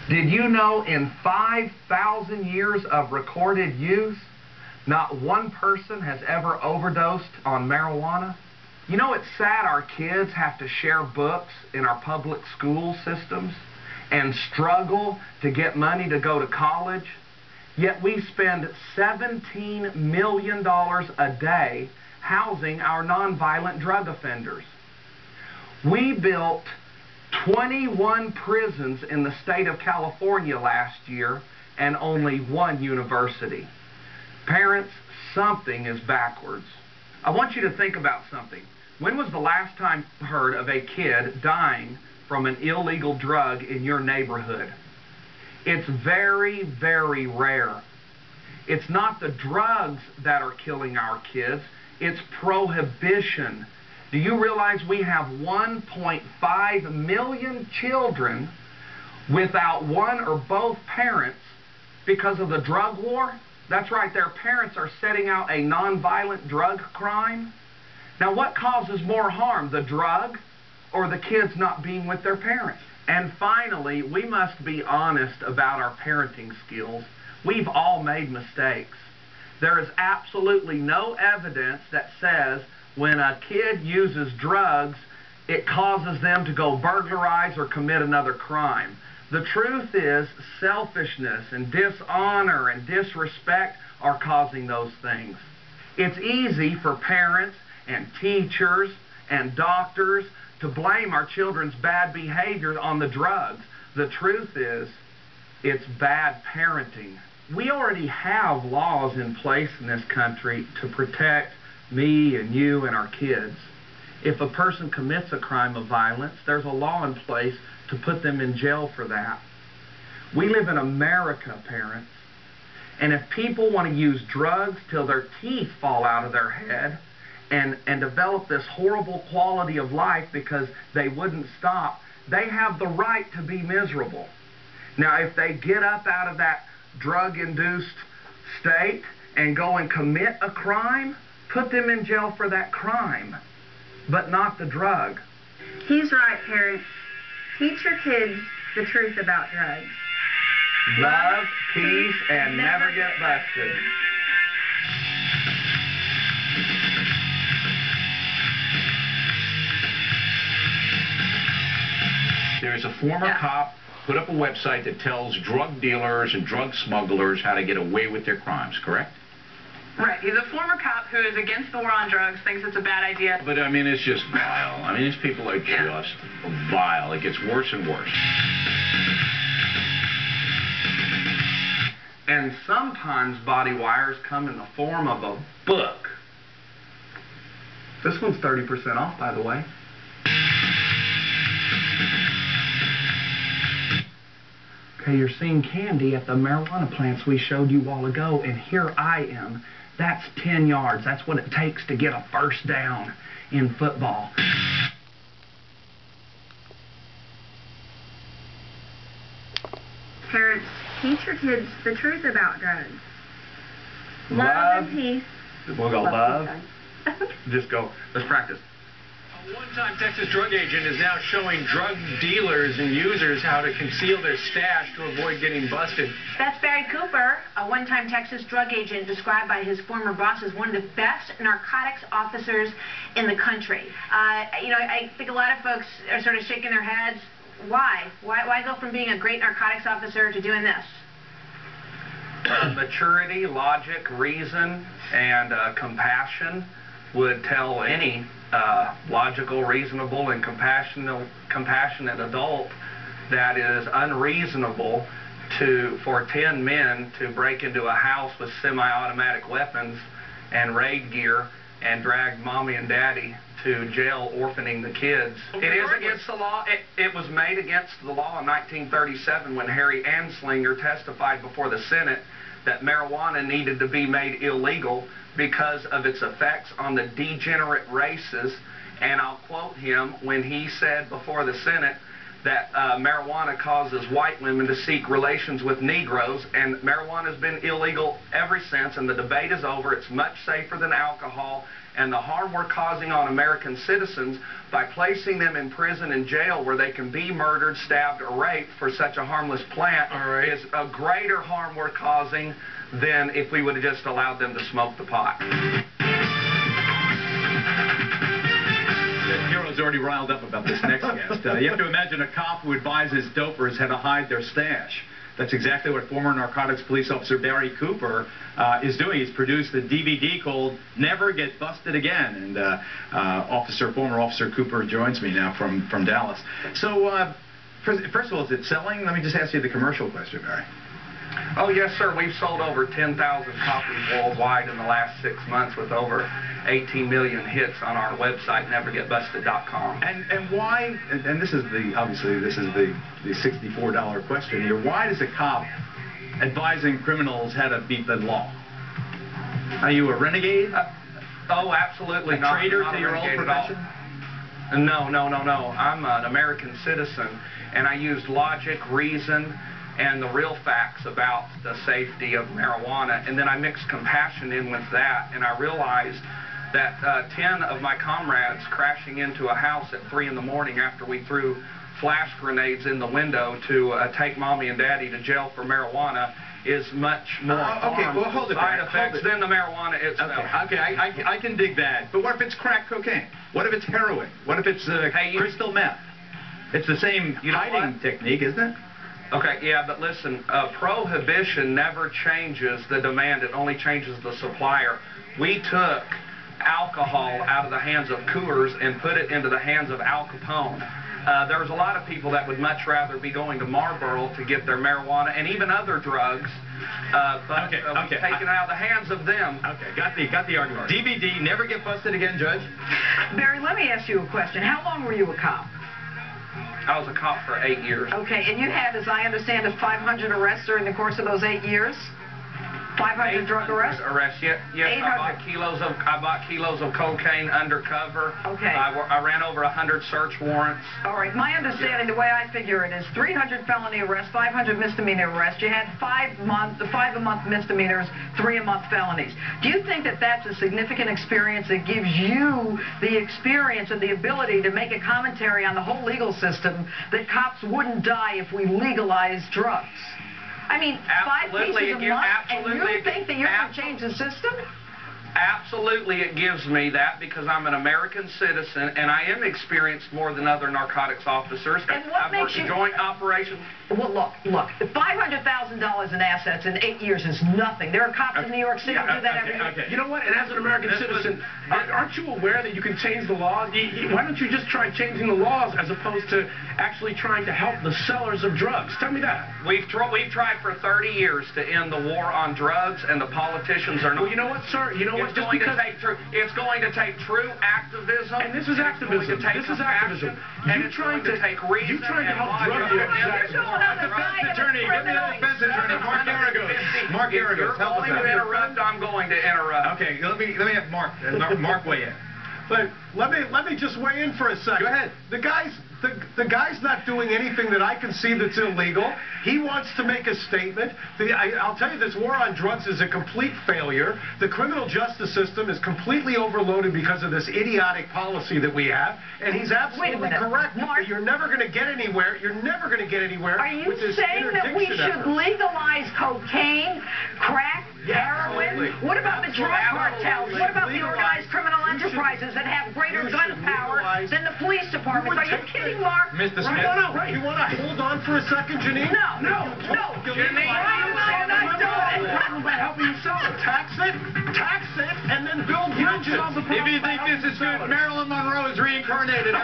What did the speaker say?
Did you know in 5,000 years of recorded use, not one person has ever overdosed on marijuana? You know, it's sad our kids have to share books in our public school systems and struggle to get money to go to college, yet we spend $17 million a day housing our nonviolent drug offenders. We built 21 prisons in the state of California last year and only one university. Parents, something is backwards. I want you to think about something. When was the last time you heard of a kid dying from an illegal drug in your neighborhood? It's very, very rare. It's not the drugs that are killing our kids, it's prohibition. Do you realize we have 1.5 million children without one or both parents because of the drug war? That's right, their parents are setting out a nonviolent drug crime. Now, what causes more harm, the drug or the kids not being with their parents? And finally, we must be honest about our parenting skills. We've all made mistakes. There is absolutely no evidence that says when a kid uses drugs, it causes them to go burglarize or commit another crime. The truth is, selfishness and dishonor and disrespect are causing those things. It's easy for parents and teachers and doctors to blame our children's bad behavior on the drugs. The truth is, it's bad parenting. We already have laws in place in this country to protect me and you and our kids. If a person commits a crime of violence, there's a law in place to put them in jail for that. We live in America, parents, and if people want to use drugs till their teeth fall out of their head and develop this horrible quality of life because they wouldn't stop, they have the right to be miserable. Now, if they get up out of that drug-induced state and go and commit a crime, put them in jail for that crime, but not the drug. He's right, parents. Teach your kids the truth about drugs. Love, peace, and never get busted. There's a former cop put up a website that tells drug dealers and drug smugglers how to get away with their crimes, correct? Right. He's a former cop who is against the war on drugs, thinks it's a bad idea. But, I mean, it's just vile. I mean, these people are just vile. It gets worse and worse. And sometimes body wires come in the form of a book. This one's 30% off, by the way. Okay, you're seeing candy at the marijuana plants we showed you a while ago, and here I am. That's 10 yards. That's what it takes to get a first down in football. Parents, teach your kids the truth about drugs. Love and peace. We'll go love. Just go. Let's practice. A one-time Texas drug agent is now showing drug dealers and users how to conceal their stash to avoid getting busted. That's Barry Cooper, a one-time Texas drug agent described by his former boss as one of the best narcotics officers in the country. You know, I think a lot of folks are sort of shaking their heads. Why? Why go from being a great narcotics officer to doing this? Maturity, logic, reason, and compassion would tell any logical, reasonable, and compassionate adult that it is unreasonable for 10 men to break into a house with semi-automatic weapons and raid gear and drag mommy and daddy to jail orphaning the kids. It is against the law. It was made against the law in 1937 when Harry Anslinger testified before the Senate that marijuana needed to be made illegal because of its effects on the degenerate races. And I'll quote him when he said before the Senate that marijuana causes white women to seek relations with Negroes, and marijuana has been illegal ever since, and the debate is over. It's much safer than alcohol, and the harm we're causing on American citizens by placing them in prison and jail where they can be murdered, stabbed, or raped for such a harmless plant is a greater harm we're causing than if we would have just allowed them to smoke the pot. Hero's already riled up about this next guest. You have to imagine a cop who advises dopers how to hide their stash. That's exactly what former narcotics police officer Barry Cooper is doing. He's produced a DVD called Never Get Busted Again. And former Officer Cooper joins me now from Dallas. So, first of all, is it selling? Let me just ask you the commercial question, Barry. Oh, yes, sir. We've sold over 10,000 copies worldwide in the last 6 months with over 18 million hits on our website, nevergetbusted.com. And why, and this is obviously this is the $64 question here, why does a cop advising criminals how to beat the law? Are you a renegade? Oh, absolutely not. A traitor not to your old profession? No. I'm an American citizen, and I used logic, reason, and the real facts about the safety of marijuana, and then I mixed compassion in with that, and I realized that 10 of my comrades crashing into a house at 3 in the morning after we threw flash grenades in the window to take mommy and daddy to jail for marijuana is much more harmful side effects than the marijuana itself. Okay, I can dig that. But what if it's crack cocaine? What if it's heroin? What if it's crystal meth? It's the same hiding technique, isn't it? Okay, yeah, but listen, prohibition never changes the demand. It only changes the supplier. We took alcohol out of the hands of Coors and put it into the hands of Al Capone. There's a lot of people that would much rather be going to Marlboro to get their marijuana and even other drugs, but we've taken it out of the hands of them. Okay, got the argument. DVD, Never Get Busted Again, Judge? Barry, let me ask you a question. How long were you a cop? I was a cop for 8 years. Okay, and you had, as I understand it, 500 arrests during the course of those 8 years? 500 drug arrests? Yes. I bought kilos of cocaine undercover. Okay. I ran over 100 search warrants. All right. My understanding, the way I figure it, is 300 felony arrests, 500 misdemeanor arrests. You had 5 a month misdemeanors, 3 a month felonies. Do you think that that's a significant experience that gives you the experience and the ability to make a commentary on the whole legal system that cops wouldn't die if we legalized drugs? I mean, absolutely, 5 cases a month, and you think that you're going to change the system? Absolutely, it gives me that because I'm an American citizen and I am experienced more than other narcotics officers. And what makes you joint operations? Well, look, $500,000 in assets in 8 years is nothing. There are cops in New York City who do that every year. You know what? And as an American citizen, aren't you aware that you can change the laws? Why don't you just try changing the laws as opposed to actually trying to help the sellers of drugs? Tell me that. We've tried for 30 years to end the war on drugs, and the politicians are not. Well, you know what, sir? You know what? It's going to take true activism. And this is activism. This is activism. And it's going to take reason. You're trying to help drug dealers. Defense attorney, give me the defense attorney, Mark Geragos. Mark Geragos, help us out. If you're going to interrupt, I'm going to interrupt. Okay, let me have Mark weigh in. But let me just weigh in for a second. Go ahead. The guy's not doing anything that I can see that's illegal. He wants to make a statement. I'll tell you, this war on drugs is a complete failure. The criminal justice system is completely overloaded because of this idiotic policy that we have. And he's absolutely correct. Mark, you're never going to get anywhere. You're never going to get anywhere. Are you with this saying that we should legalize cocaine, crack, heroin? Absolutely. What about the drug cartels? What about the organized criminal enterprises that have greater gun power than the police departments? Are you kidding, Mark? Mr. Smith. You want to hold on for a second, Janine? No. Janine, I'm not doing it. By helping you sell it. Tax it, and then build bridges. If you think this is good, Marilyn Monroe is reincarnated.